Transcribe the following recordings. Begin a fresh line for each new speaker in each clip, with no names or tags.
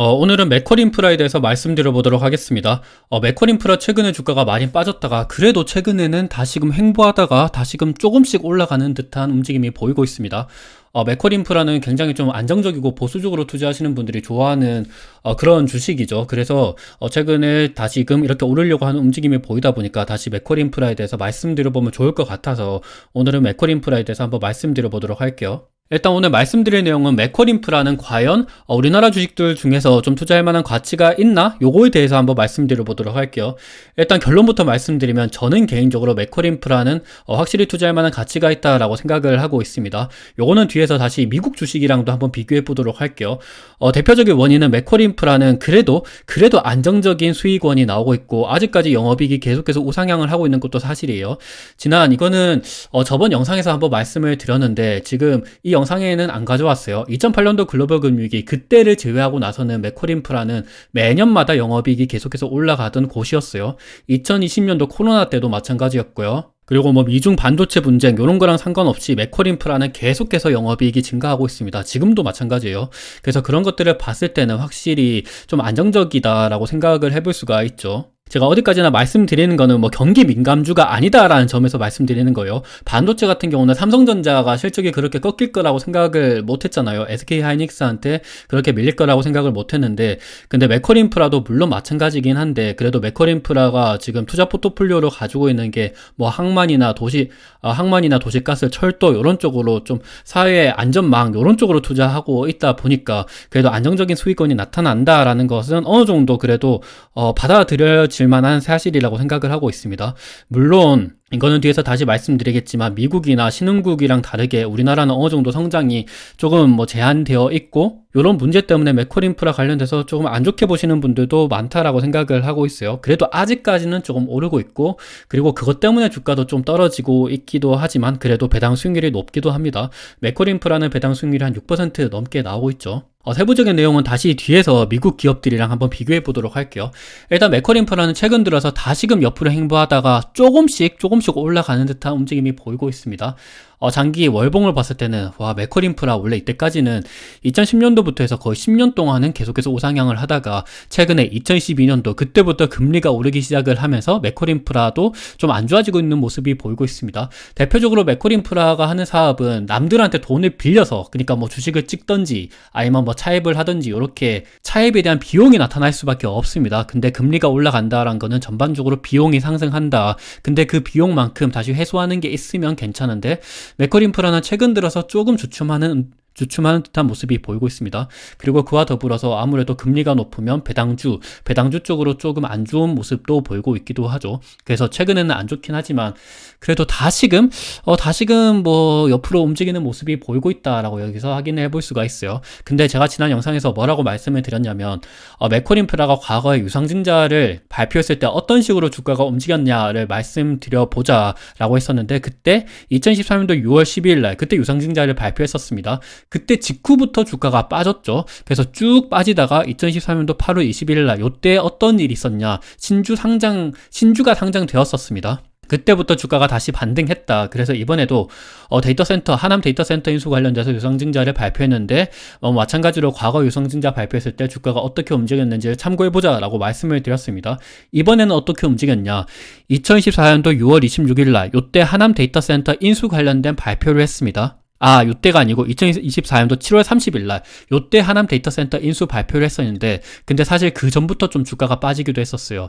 오늘은 맥컬인프라에 대해서 말씀드려보도록 하겠습니다. 맥컬인프라 최근에 주가가 많이 빠졌다가 그래도 최근에는 다시금 횡보하다가 다시금 조금씩 올라가는 듯한 움직임이 보이고 있습니다. 맥컬인프라는 굉장히 좀 안정적이고 보수적으로 투자하시는 분들이 좋아하는 그런 주식이죠. 그래서 최근에 다시금 이렇게 오르려고 하는 움직임이 보이다 보니까 다시 맥컬인프라에 대해서 말씀드려보면 좋을 것 같아서 오늘은 맥컬인프라에 대해서 한번 말씀드려보도록 할게요. 일단 오늘 말씀드릴 내용은 맥컬인프라는 과연 우리나라 주식들 중에서 좀 투자할 만한 가치가 있나? 요거에 대해서 한번 말씀드려 보도록 할게요. 일단 결론부터 말씀드리면 저는 개인적으로 맥컬인프라는 확실히 투자할 만한 가치가 있다라고 생각을 하고 있습니다. 요거는 뒤에서 다시 미국 주식이랑도 한번 비교해 보도록 할게요. 대표적인 원인은 맥컬인프라는 그래도 안정적인 수익원이 나오고 있고 아직까지 영업이익이 계속해서 우상향을 하고 있는 것도 사실이에요. 이거는 저번 영상에서 한번 말씀을 드렸는데 지금 이 영상에는 안 가져왔어요. 2008년도 글로벌 금융위기 그때를 제외하고 나서는 맥컬인프라는 매년마다 영업이익이 계속해서 올라가던 곳이었어요. 2020년도 코로나 때도 마찬가지였고요. 그리고 미중 반도체 분쟁 이런 거랑 상관없이 맥컬인프라는 계속해서 영업이익이 증가하고 있습니다. 지금도 마찬가지예요. 그래서 그런 것들을 봤을 때는 확실히 좀 안정적이다라고 생각을 해볼 수가 있죠. 제가 어디까지나 말씀드리는 거는 경기 민감주가 아니다라는 점에서 말씀드리는 거예요. 반도체 같은 경우는 삼성전자가 실적이 그렇게 꺾일 거라고 생각을 못 했잖아요. SK하이닉스한테 그렇게 밀릴 거라고 생각을 못 했는데 근데 맥컬인프라도 물론 마찬가지긴 한데 그래도 맥컬인프라가 지금 투자 포트폴리오로 가지고 있는 게 항만이나 도시가스, 철도 이런 쪽으로 좀 사회 안전망 이런 쪽으로 투자하고 있다 보니까 그래도 안정적인 수익원이 나타난다라는 것은 어느 정도 그래도 받아들여질 만한 사실이라고 생각을 하고 있습니다. 물론 이거는 뒤에서 다시 말씀드리겠지만 미국이나 신흥국이랑 다르게 우리나라는 어느 정도 성장이 조금 제한되어 있고 이런 문제 때문에 맥컬인프라 관련돼서 조금 안 좋게 보시는 분들도 많다라고 생각을 하고 있어요. 그래도 아직까지는 조금 오르고 있고 그리고 그것 때문에 주가도 좀 떨어지고 있기도 하지만 그래도 배당 수익률이 높기도 합니다. 맥컬인프라는 배당 수익률이 한 6% 넘게 나오고 있죠. 세부적인 내용은 다시 뒤에서 미국 기업들이랑 한번 비교해 보도록 할게요. 일단 맥컬인프라는 최근 들어서 다시금 옆으로 횡보하다가 조금씩 올라가는 듯한 움직임이 보이고 있습니다. 장기 월봉을 봤을 때는 맥컬인프라 원래 이때까지는 2010년도부터 해서 거의 10년 동안은 계속해서 우상향을 하다가 최근에 2012년도 그때부터 금리가 오르기 시작을 하면서 맥컬인프라도 좀 안 좋아지고 있는 모습이 보이고 있습니다. 대표적으로 맥컬인프라가 하는 사업은 남들한테 돈을 빌려서 그러니까 주식을 찍던지 아니면 차입을 하든지 이렇게 차입에 대한 비용이 나타날 수밖에 없습니다. 근데 금리가 올라간다라는 거는 전반적으로 비용이 상승한다. 근데 그 비용만큼 다시 회수하는 게 있으면 괜찮은데 맥컬인프라는 최근 들어서 조금 주춤하는 듯한 모습이 보이고 있습니다. 그리고 그와 더불어서 아무래도 금리가 높으면 배당주 쪽으로 조금 안 좋은 모습도 보이고 있기도 하죠. 그래서 최근에는 안 좋긴 하지만 그래도 다시금 옆으로 움직이는 모습이 보이고 있다라고 여기서 확인해 볼 수가 있어요. 근데 제가 지난 영상에서 뭐라고 말씀을 드렸냐면 맥컬인프라가 과거에 유상증자를 발표했을 때 어떤 식으로 주가가 움직였냐를 말씀드려 보자라고 했었는데 그때 2013년도 6월 12일 날 그때 유상증자를 발표했었습니다. 그때 직후부터 주가가 빠졌죠. 그래서 쭉 빠지다가 2013년도 8월 21일 날 요때 어떤 일이 있었냐 신주가 상장되었었습니다. 그때부터 주가가 다시 반등했다. 그래서 이번에도 하남 데이터센터 인수 관련돼서 유상증자를 발표했는데 마찬가지로 과거 유상증자 발표했을 때 주가가 어떻게 움직였는지를 참고해보자 라고 말씀을 드렸습니다. 이번에는 어떻게 움직였냐. 2024년도 6월 26일 날 요때 하남 데이터센터 인수 관련된 발표를 했습니다. 요때가 아니고 2024년도 7월 30일 날 요때 하남 데이터센터 인수 발표를 했었는데 근데 사실 그 전부터 좀 주가가 빠지기도 했었어요.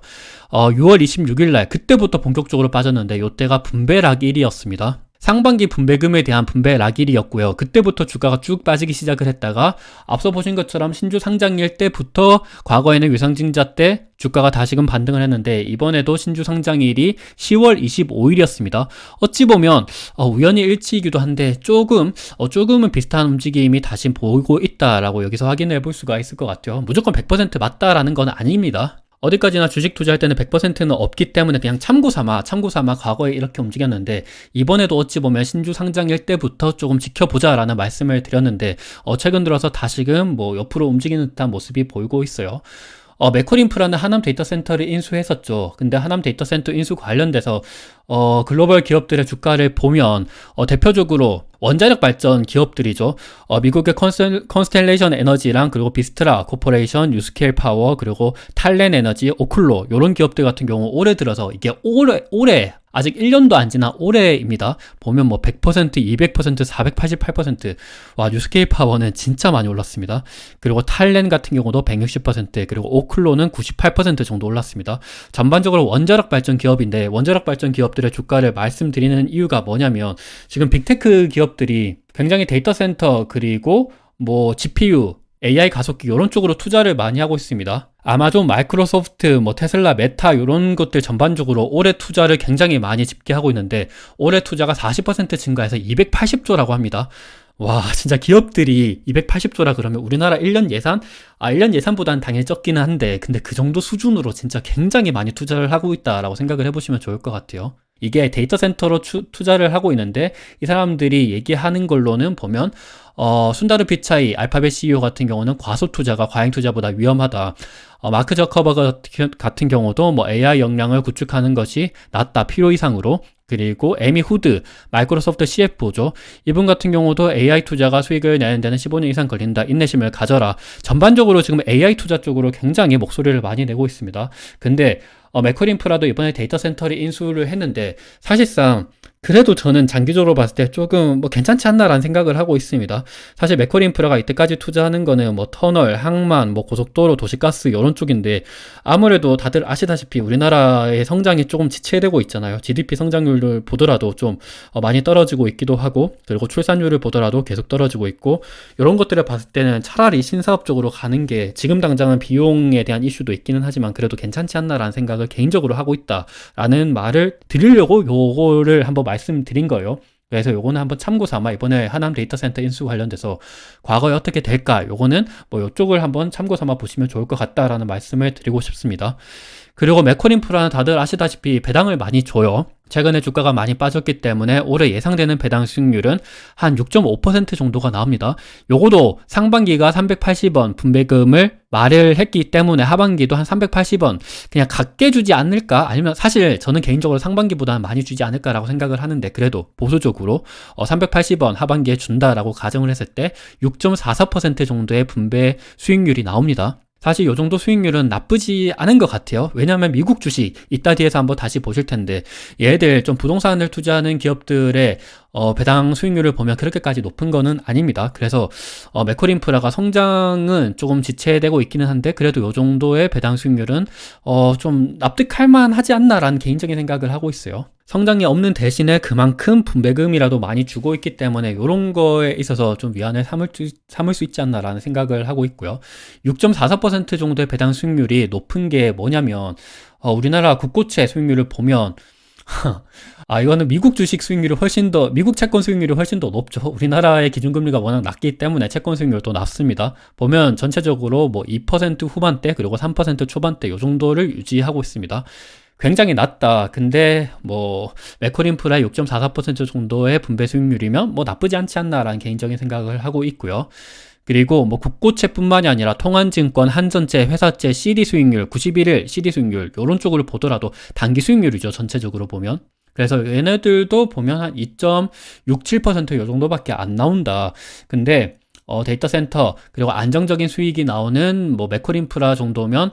6월 26일 날 그때부터 본격적으로 빠졌는데 요때가 분배락일이었습니다. 상반기 분배금에 대한 분배락일이었고요. 그때부터 주가가 쭉 빠지기 시작을 했다가 앞서 보신 것처럼 신주 상장일 때부터 과거에는 유상증자 때 주가가 다시금 반등을 했는데 이번에도 신주 상장일이 10월 25일이었습니다. 어찌 보면 우연히 일치이기도 한데 조금은 비슷한 움직임이 다시 보이고 있다라고 여기서 확인해 볼 수가 있을 것 같아요. 무조건 100% 맞다라는 건 아닙니다. 어디까지나 주식 투자할 때는 100%는 없기 때문에 그냥 참고 삼아 과거에 이렇게 움직였는데 이번에도 어찌 보면 신주 상장일 때부터 조금 지켜보자라는 말씀을 드렸는데 최근 들어서 다시금 옆으로 움직이는 듯한 모습이 보이고 있어요. 맥컬인프라는 하남 데이터센터를 인수했었죠. 근데 하남 데이터센터 인수 관련돼서 글로벌 기업들의 주가를 보면 대표적으로 원자력 발전 기업들이죠. 미국의 컨스텔레이션 에너지랑 그리고 비스트라 코퍼레이션, 뉴스케일 파워, 그리고 탈렌 에너지, 오클로 이런 기업들 같은 경우 올해 들어서 이게 올해 아직 1년도 안 지난 올해입니다. 보면 뭐 100%, 200%, 488%. 와, 뉴스케일 파워는 진짜 많이 올랐습니다. 그리고 탈렌 같은 경우도 160%, 그리고 오클로는 98% 정도 올랐습니다. 전반적으로 원자력 발전 기업인데, 원자력 발전 기업들의 주가를 말씀드리는 이유가 뭐냐면, 지금 빅테크 기업들이 굉장히 데이터 센터, 그리고 뭐 GPU, AI 가속기 이런 쪽으로 투자를 많이 하고 있습니다. 아마존, 마이크로소프트, 뭐 테슬라, 메타 이런 것들 전반적으로 올해 투자를 굉장히 많이 집계하고 있는데 올해 투자가 40% 증가해서 280조라고 합니다. 와, 진짜 기업들이 280조라 그러면 우리나라 1년 예산? 1년 예산보다는 당연히 적기는 한데 근데 그 정도 수준으로 진짜 굉장히 많이 투자를 하고 있다라고 생각을 해보시면 좋을 것 같아요. 이게 데이터 센터로 투자를 하고 있는데 이 사람들이 얘기하는 걸로는 보면 순다르 피차이 알파벳 CEO 같은 경우는 과소 투자가 과잉 투자보다 위험하다. 마크 저커버그 같은 경우도 뭐 AI 역량을 구축하는 것이 낫다 필요 이상으로. 그리고 에미 후드 마이크로소프트 CFO죠. 이분 같은 경우도 AI 투자가 수익을 내는 데는 15년 이상 걸린다. 인내심을 가져라. 전반적으로 지금 AI 투자 쪽으로 굉장히 목소리를 많이 내고 있습니다. 근데 매컬인프라도 이번에 데이터 센터를 인수를 했는데 사실상 그래도 저는 장기적으로 봤을 때 조금 뭐 괜찮지 않나라는 생각을 하고 있습니다. 사실 매컬인프라가 이때까지 투자하는 거는 뭐 터널, 항만, 뭐 고속도로, 도시가스 이런 쪽인데 아무래도 다들 아시다시피 우리나라의 성장이 조금 지체되고 있잖아요. GDP 성장률을 보더라도 좀 많이 떨어지고 있기도 하고 그리고 출산율을 보더라도 계속 떨어지고 있고 이런 것들을 봤을 때는 차라리 신사업 쪽으로 가는 게 지금 당장은 비용에 대한 이슈도 있기는 하지만 그래도 괜찮지 않나라는 생각을 개인적으로 하고 있다라는 말을 드리려고 요거를 한번 말씀드린 거예요. 그래서 요거는 한번 참고 삼아 이번에 하남 데이터 센터 인수 관련돼서 과거에 어떻게 될까 요거는 뭐 요쪽을 한번 참고 삼아 보시면 좋을 것 같다라는 말씀을 드리고 싶습니다. 그리고 매콜인프라는 다들 아시다시피 배당을 많이 줘요. 최근에 주가가 많이 빠졌기 때문에 올해 예상되는 배당 수익률은 한 6.5% 정도가 나옵니다. 요거도 상반기가 380원 분배금을 말을 했기 때문에 하반기도 한 380원 그냥 같게 주지 않을까? 아니면 사실 저는 개인적으로 상반기보다는 많이 주지 않을까라고 생각을 하는데 그래도 보수적으로 380원 하반기에 준다라고 가정을 했을 때 6.44% 정도의 분배 수익률이 나옵니다. 사실 이 정도 수익률은 나쁘지 않은 것 같아요. 왜냐하면 미국 주식 이따 뒤에서 한번 다시 보실 텐데 얘들 좀 부동산을 투자하는 기업들의 배당 수익률을 보면 그렇게까지 높은 거는 아닙니다. 그래서 매콜인프라가 성장은 조금 지체되고 있기는 한데 그래도 이 정도의 배당 수익률은 좀 납득할 만하지 않나라는 개인적인 생각을 하고 있어요. 성장이 없는 대신에 그만큼 분배금이라도 많이 주고 있기 때문에 이런 거에 있어서 좀 위안을 삼을 수 있지 않나라는 생각을 하고 있고요. 6.44% 정도의 배당 수익률이 높은 게 뭐냐면 우리나라 국고채 수익률을 보면 이거는 미국 주식 수익률이 미국 채권 수익률이 훨씬 더 높죠. 우리나라의 기준금리가 워낙 낮기 때문에 채권 수익률도 낮습니다. 보면 전체적으로 뭐 2% 후반대 그리고 3% 초반대 이 정도를 유지하고 있습니다. 굉장히 낮다. 근데 뭐 매콜인프라의 6.44% 정도의 분배 수익률이면 뭐 나쁘지 않지 않나라는 개인적인 생각을 하고 있고요. 그리고 뭐 국고채뿐만이 아니라 통한증권, 한전채, 회사채, CD 수익률, 91일 CD 수익률 이런 쪽으로 보더라도 단기 수익률이죠. 전체적으로 보면. 그래서 얘네들도 보면 한 2.67% 이 정도밖에 안 나온다. 근데 데이터 센터 그리고 안정적인 수익이 나오는 뭐 매콜인프라 정도면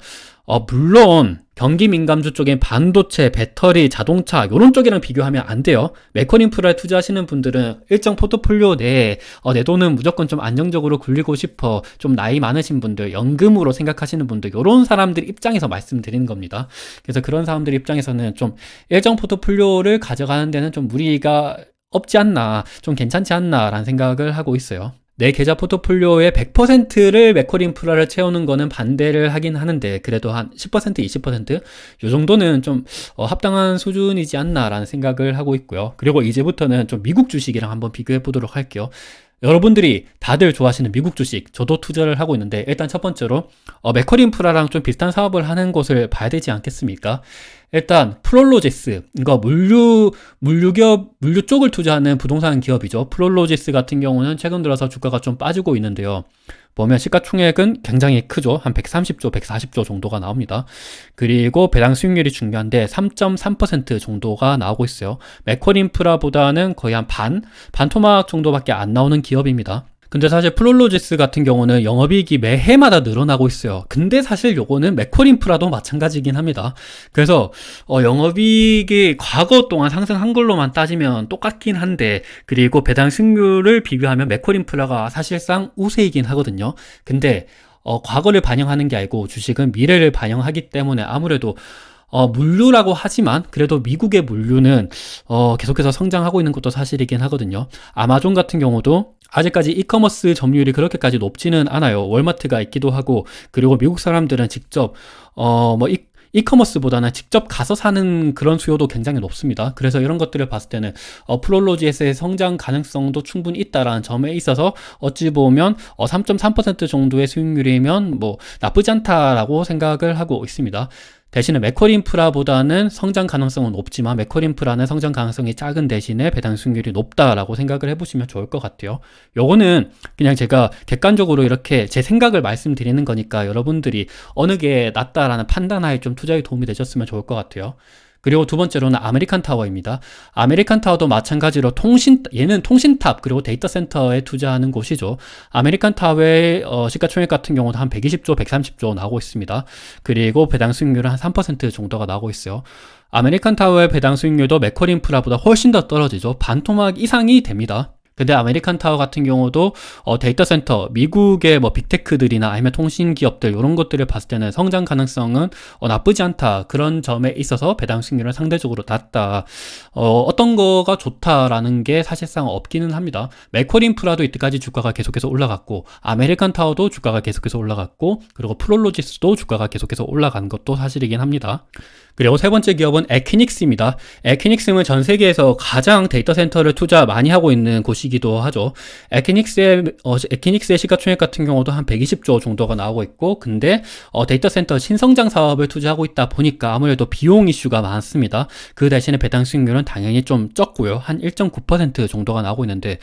물론 경기 민감주 쪽엔 반도체, 배터리, 자동차 이런 쪽이랑 비교하면 안 돼요. 매콜인프라에 투자하시는 분들은 일정 포트폴리오 내에 내 돈은 무조건 좀 안정적으로 굴리고 싶어 좀 나이 많으신 분들, 연금으로 생각하시는 분들 이런 사람들 입장에서 말씀드리는 겁니다. 그래서 그런 사람들 입장에서는 좀 일정 포트폴리오를 가져가는 데는 좀 무리가 없지 않나 좀 괜찮지 않나 라는 생각을 하고 있어요. 내 계좌 포트폴리오의 100%를 매콜인프라를 채우는 거는 반대를 하긴 하는데 그래도 한 10%, 20%? 이 정도는 좀 합당한 수준이지 않나라는 생각을 하고 있고요. 그리고 이제부터는 좀 미국 주식이랑 한번 비교해 보도록 할게요. 여러분들이 다들 좋아하시는 미국 주식 저도 투자를 하고 있는데 일단 첫 번째로 매컬인프라랑 좀 비슷한 사업을 하는 곳을 봐야 되지 않겠습니까? 일단 프롤로지스 이거 물류 쪽을 투자하는 부동산 기업이죠. 프롤로지스 같은 경우는 최근 들어서 주가가 좀 빠지고 있는데요. 보면 시가총액은 굉장히 크죠. 한 130조, 140조 정도가 나옵니다. 그리고 배당 수익률이 중요한데 3.3% 정도가 나오고 있어요. 맥쿼리인프라보다는 거의 한 반토막 정도밖에 안 나오는 기업입니다. 근데 사실 플롤로지스 같은 경우는 영업이익이 매해마다 늘어나고 있어요. 근데 사실 요거는 맥쿼리인프라도 마찬가지긴 합니다. 그래서 영업이익이 과거 동안 상승한 걸로만 따지면 똑같긴 한데, 그리고 배당 수익률을 비교하면 맥쿼리인프라가 사실상 우세이긴 하거든요. 근데 과거를 반영하는 게 아니고 주식은 미래를 반영하기 때문에 아무래도 물류라고 하지만 그래도 미국의 물류는 계속해서 성장하고 있는 것도 사실이긴 하거든요. 아마존 같은 경우도 아직까지 이커머스 점유율이 그렇게까지 높지는 않아요. 월마트가 있기도 하고, 그리고 미국 사람들은 직접 이커머스보다는 직접 가서 사는 그런 수요도 굉장히 높습니다. 그래서 이런 것들을 봤을 때는 플롤로지스의 성장 가능성도 충분히 있다라는 점에 있어서 어찌 보면 3.3% 정도의 수익률이면 뭐 나쁘지 않다라고 생각을 하고 있습니다. 대신에 맥쿼리인프라보다는 성장 가능성은 높지만 맥쿼리인프라는 성장 가능성이 작은 대신에 배당 수익률이 높다라고 생각을 해보시면 좋을 것 같아요. 요거는 그냥 제가 객관적으로 이렇게 제 생각을 말씀드리는 거니까 여러분들이 어느 게 낫다라는 판단하에 좀 투자에 도움이 되셨으면 좋을 것 같아요. 그리고 두 번째로는 아메리칸 타워입니다. 아메리칸 타워도 마찬가지로 얘는 통신탑 그리고 데이터 센터에 투자하는 곳이죠. 아메리칸 타워의 시가총액 같은 경우도 한 120조, 130조 나오고 있습니다. 그리고 배당 수익률은 한 3% 정도가 나오고 있어요. 아메리칸 타워의 배당 수익률도 맥쿼리인프라보다 훨씬 더 떨어지죠. 반토막 이상이 됩니다. 근데 아메리칸 타워 같은 경우도 데이터 센터, 미국의 뭐 빅테크들이나 아니면 통신 기업들 이런 것들을 봤을 때는 성장 가능성은 나쁘지 않다. 그런 점에 있어서 배당 수익률은 상대적으로 낮다. 어떤 거가 좋다라는 게 사실상 없기는 합니다. 맥쿼리인프라도 이때까지 주가가 계속해서 올라갔고, 아메리칸 타워도 주가가 계속해서 올라갔고, 그리고 플롤로지스도 주가가 계속해서 올라간 것도 사실이긴 합니다. 그리고 세 번째 기업은 에퀴닉스입니다. 에퀴닉스는 전 세계에서 가장 데이터 센터를 투자 많이 하고 있는 곳이기도 하죠. 에퀴닉스의 시가총액 같은 경우도 한 120조 정도가 나오고 있고, 근데 데이터 센터 신성장 사업을 투자하고 있다 보니까 아무래도 비용 이슈가 많습니다. 그 대신에 배당 수익률은 당연히 좀 적고요. 한 1.9% 정도가 나오고 있는데,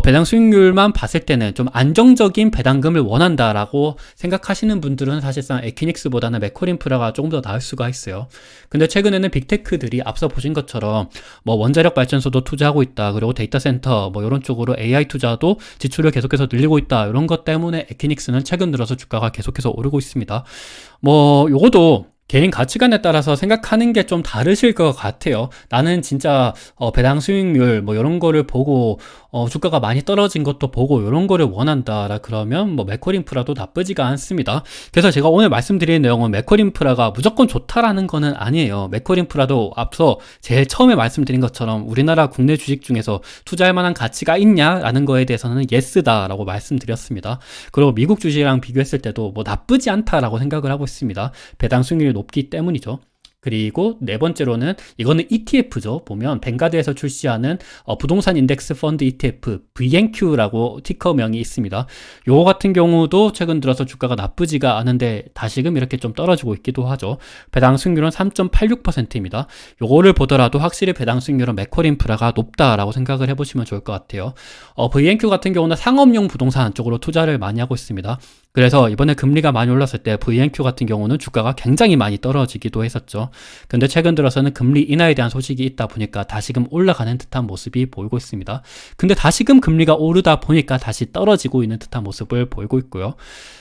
배당 수익률만 봤을 때는 좀 안정적인 배당금을 원한다라고 생각하시는 분들은 사실상 에퀴닉스보다는 맥쿼리인프라가 조금 더 나을 수가 있어요. 근데 최근에는 빅테크들이 앞서 보신 것처럼 뭐 원자력 발전소도 투자하고 있다. 그리고 데이터 센터 뭐 이런 쪽으로 AI 투자도 지출을 계속해서 늘리고 있다. 이런 것 때문에 에퀴닉스는 최근 들어서 주가가 계속해서 오르고 있습니다. 뭐 요것도 개인 가치관에 따라서 생각하는 게 좀 다르실 것 같아요. 나는 진짜 배당 수익률 뭐 이런 거를 보고 주가가 많이 떨어진 것도 보고 이런 거를 원한다라 그러면 뭐 맥쿼리인프라도 나쁘지가 않습니다. 그래서 제가 오늘 말씀드린 내용은 맥쿼리인프라가 무조건 좋다라는 거는 아니에요. 맥쿼리인프라도 앞서 제일 처음에 말씀드린 것처럼 우리나라 국내 주식 중에서 투자할 만한 가치가 있냐라는 거에 대해서는 예스다라고 말씀드렸습니다. 그리고 미국 주식이랑 비교했을 때도 뭐 나쁘지 않다라고 생각을 하고 있습니다. 배당 수익률이 높기 때문이죠. 그리고 네 번째로는 이거는 ETF죠. 보면 뱅가드에서 출시하는 부동산 인덱스 펀드 ETF VNQ라고 티커명이 있습니다. 요거 같은 경우도 최근 들어서 주가가 나쁘지가 않은데 다시금 이렇게 좀 떨어지고 있기도 하죠. 배당 수익률은 3.86%입니다. 요거를 보더라도 확실히 배당 수익률은 맥쿼리인프라가 높다라고 생각을 해보시면 좋을 것 같아요. VNQ 같은 경우는 상업용 부동산 쪽으로 투자를 많이 하고 있습니다. 그래서 이번에 금리가 많이 올랐을 때 VNQ 같은 경우는 주가가 굉장히 많이 떨어지기도 했었죠. 근데 최근 들어서는 금리 인하에 대한 소식이 있다 보니까 다시금 올라가는 듯한 모습이 보이고 있습니다. 근데 다시금 금리가 오르다 보니까 다시 떨어지고 있는 듯한 모습을 보이고 있고요.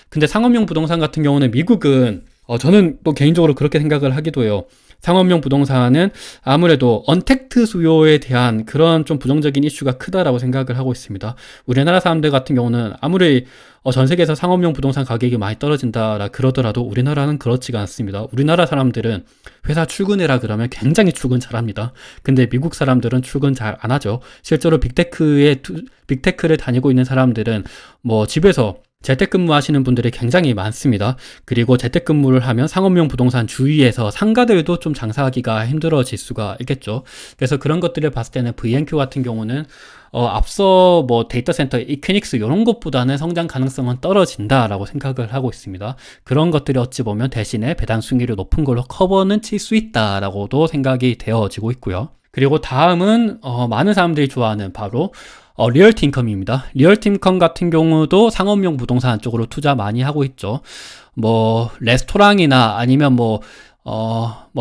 근데 상업용 부동산 같은 경우는 미국은 저는 또 개인적으로 그렇게 생각을 하기도 해요. 상업용 부동산은 아무래도 언택트 수요에 대한 그런 좀 부정적인 이슈가 크다라고 생각을 하고 있습니다. 우리나라 사람들 같은 경우는 아무리 전 세계에서 상업용 부동산 가격이 많이 떨어진다라 그러더라도 우리나라는 그렇지가 않습니다. 우리나라 사람들은 회사 출근해라 그러면 굉장히 출근 잘합니다. 근데 미국 사람들은 출근 잘 안 하죠. 실제로 빅테크를 다니고 있는 사람들은 뭐 집에서 재택근무 하시는 분들이 굉장히 많습니다. 그리고 재택근무를 하면 상업용 부동산 주위에서 상가들도 좀 장사하기가 힘들어질 수가 있겠죠. 그래서 그런 것들을 봤을 때는 VNQ 같은 경우는 앞서 뭐 데이터 센터, 이퀴닉스 이런 것보다는 성장 가능성은 떨어진다라고 생각을 하고 있습니다. 그런 것들이 어찌 보면 대신에 배당 수익률이 높은 걸로 커버는 칠 수 있다라고도 생각이 되어지고 있고요. 그리고 다음은 많은 사람들이 좋아하는 바로 리얼티인컴입니다. 리얼티인컴 같은 경우도 상업용 부동산 쪽으로 투자 많이 하고 있죠. 뭐 레스토랑이나 아니면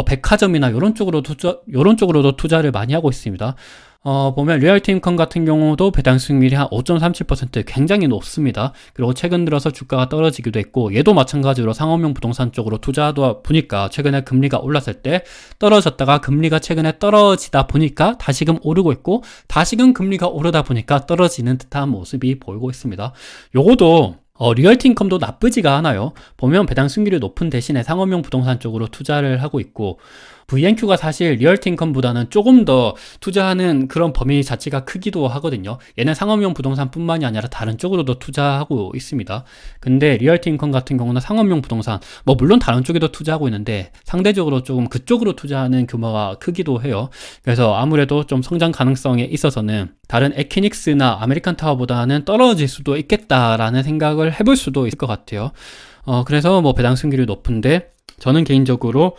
백화점이나 요런 쪽으로도 투자를 많이 하고 있습니다. 보면 리얼티인컴 같은 경우도 배당 수익률이 한 5.37% 굉장히 높습니다. 그리고 최근 들어서 주가가 떨어지기도 했고, 얘도 마찬가지로 상업용 부동산 쪽으로 투자하다 보니까 최근에 금리가 올랐을 때 떨어졌다가 금리가 최근에 떨어지다 보니까 다시금 오르고 있고, 다시금 금리가 오르다 보니까 떨어지는 듯한 모습이 보이고 있습니다. 요거도 리얼티인컴도 나쁘지가 않아요. 보면 배당 수익률이 높은 대신에 상업용 부동산 쪽으로 투자를 하고 있고, VNQ가 사실 리얼티인컴보다는 조금 더 투자하는 그런 범위 자체가 크기도 하거든요. 얘는 상업용 부동산뿐만이 아니라 다른 쪽으로도 투자하고 있습니다. 근데 리얼티인컴 같은 경우는 상업용 부동산, 물론 다른 쪽에도 투자하고 있는데 상대적으로 조금 그쪽으로 투자하는 규모가 크기도 해요. 그래서 아무래도 좀 성장 가능성에 있어서는 다른 에퀴닉스나 아메리칸 타워보다는 떨어질 수도 있겠다라는 생각을 해볼 수도 있을 것 같아요. 그래서 배당 수익률이 높은데, 저는 개인적으로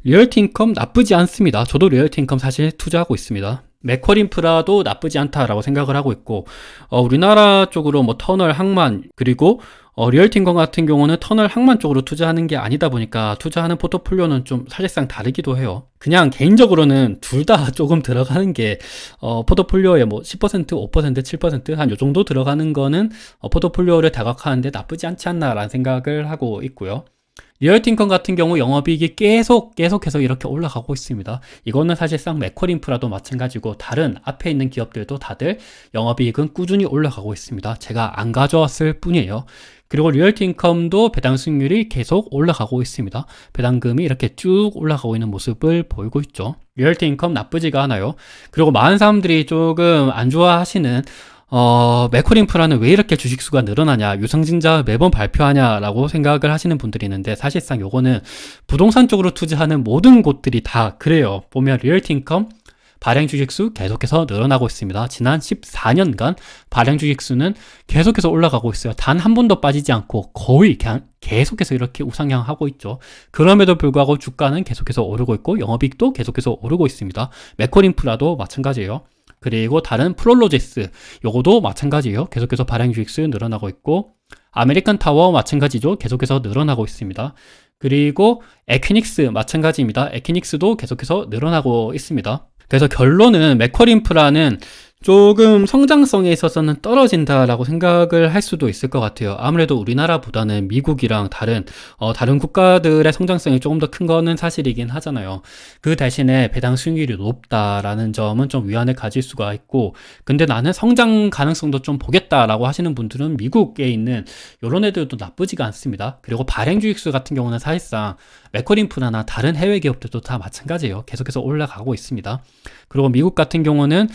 리얼티인컴 나쁘지 않습니다. 저도 리얼티인컴 사실 투자하고 있습니다. 맥쿼리인프라도 나쁘지 않다라고 생각을 하고 있고, 우리나라 쪽으로 터널, 항만, 그리고 리얼티인컴 같은 경우는 터널, 항만 쪽으로 투자하는 게 아니다 보니까 투자하는 포트폴리오는 좀 사실상 다르기도 해요. 그냥 개인적으로는 둘 다 조금 들어가는 게 포트폴리오에 10%, 5%, 7% 한 요 정도 들어가는 거는 포트폴리오를 다각화하는데 나쁘지 않지 않나라는 생각을 하고 있고요. 리얼티인컴 같은 경우 영업이익이 계속해서 이렇게 올라가고 있습니다. 이거는 사실상 맥쿼리인프라도 마찬가지고 다른 앞에 있는 기업들도 다들 영업이익은 꾸준히 올라가고 있습니다. 제가 안 가져왔을 뿐이에요. 그리고 리얼티인컴도 배당 수익률이 계속 올라가고 있습니다. 배당금이 이렇게 쭉 올라가고 있는 모습을 보이고 있죠. 리얼티인컴 나쁘지가 않아요. 그리고 많은 사람들이 조금 안 좋아하시는 맥쿼리인프라는 왜 이렇게 주식수가 늘어나냐, 유상증자 매번 발표하냐라고 생각을 하시는 분들이 있는데, 사실상 요거는 부동산 쪽으로 투자하는 모든 곳들이 다 그래요. 보면 리얼티인컴 발행 주식수 계속해서 늘어나고 있습니다. 지난 14년간 발행 주식수는 계속해서 올라가고 있어요. 단 한 번도 빠지지 않고 거의 그냥 계속해서 이렇게 우상향하고 있죠. 그럼에도 불구하고 주가는 계속해서 오르고 있고 영업이익도 계속해서 오르고 있습니다. 맥쿼리인프라도 마찬가지예요. 그리고 다른 프롤로지스, 요거도 마찬가지예요. 계속해서 발행 주식수 늘어나고 있고, 아메리칸 타워 마찬가지죠. 계속해서 늘어나고 있습니다. 그리고 에퀴닉스 마찬가지입니다. 에퀴닉스도 계속해서 늘어나고 있습니다. 그래서 결론은 맥쿼리인프라는 조금 성장성에 있어서는 떨어진다라고 생각을 할 수도 있을 것 같아요. 아무래도 우리나라보다는 미국이랑 다른 국가들의 성장성이 조금 더 큰 거는 사실이긴 하잖아요. 그 대신에 배당 수익률이 높다라는 점은 좀 위안을 가질 수가 있고, 근데 나는 성장 가능성도 좀 보겠다라고 하시는 분들은 미국에 있는 이런 애들도 나쁘지가 않습니다. 그리고 발행 주식수 같은 경우는 사실상 맥쿼리인프라나 다른 해외 기업들도 다 마찬가지예요. 계속해서 올라가고 있습니다. 그리고 미국 같은 경우는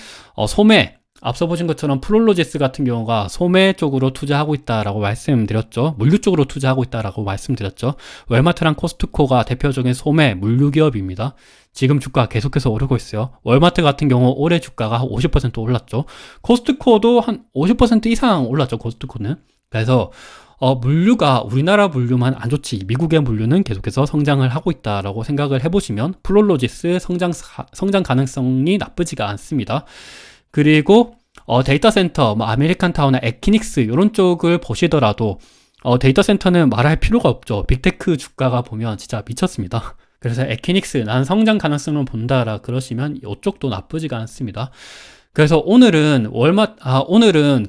소매, 앞서 보신 것처럼 프롤로지스 같은 경우가 소매 쪽으로 투자하고 있다라고 말씀드렸죠. 물류 쪽으로 투자하고 있다라고 말씀드렸죠. 월마트랑 코스트코가 대표적인 소매, 물류 기업입니다. 지금 주가 계속해서 오르고 있어요. 월마트 같은 경우 올해 주가가 50% 올랐죠. 코스트코도 한 50% 이상 올랐죠. 코스트코는. 그래서 물류가 우리나라 물류만 안 좋지 미국의 물류는 계속해서 성장을 하고 있다라고 생각을 해보시면 프롤로지스 성장 가능성이 나쁘지가 않습니다. 그리고 데이터 센터, 아메리칸 타워나 에퀴닉스 이런 쪽을 보시더라도 데이터 센터는 말할 필요가 없죠. 빅테크 주가가 보면 진짜 미쳤습니다. 그래서 에퀴닉스 난 성장 가능성을 본다라 그러시면 이쪽도 나쁘지가 않습니다. 그래서 오늘은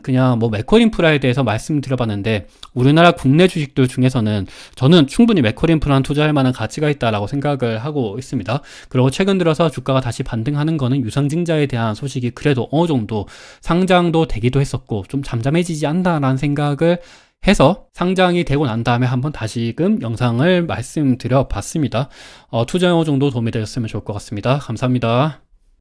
그냥 맥쿼리인프라에 대해서 말씀드려봤는데, 우리나라 국내 주식들 중에서는 저는 충분히 맥쿼리인프라는 투자할 만한 가치가 있다라고 생각을 하고 있습니다. 그리고 최근 들어서 주가가 다시 반등하는 거는 유상증자에 대한 소식이 그래도 어느 정도 상장도 되기도 했었고 좀 잠잠해지지 않나라는 생각을 해서 상장이 되고 난 다음에 한번 다시금 영상을 말씀드려 봤습니다. 투자에 어느 정도 도움이 되셨으면 좋을 것 같습니다. 감사합니다.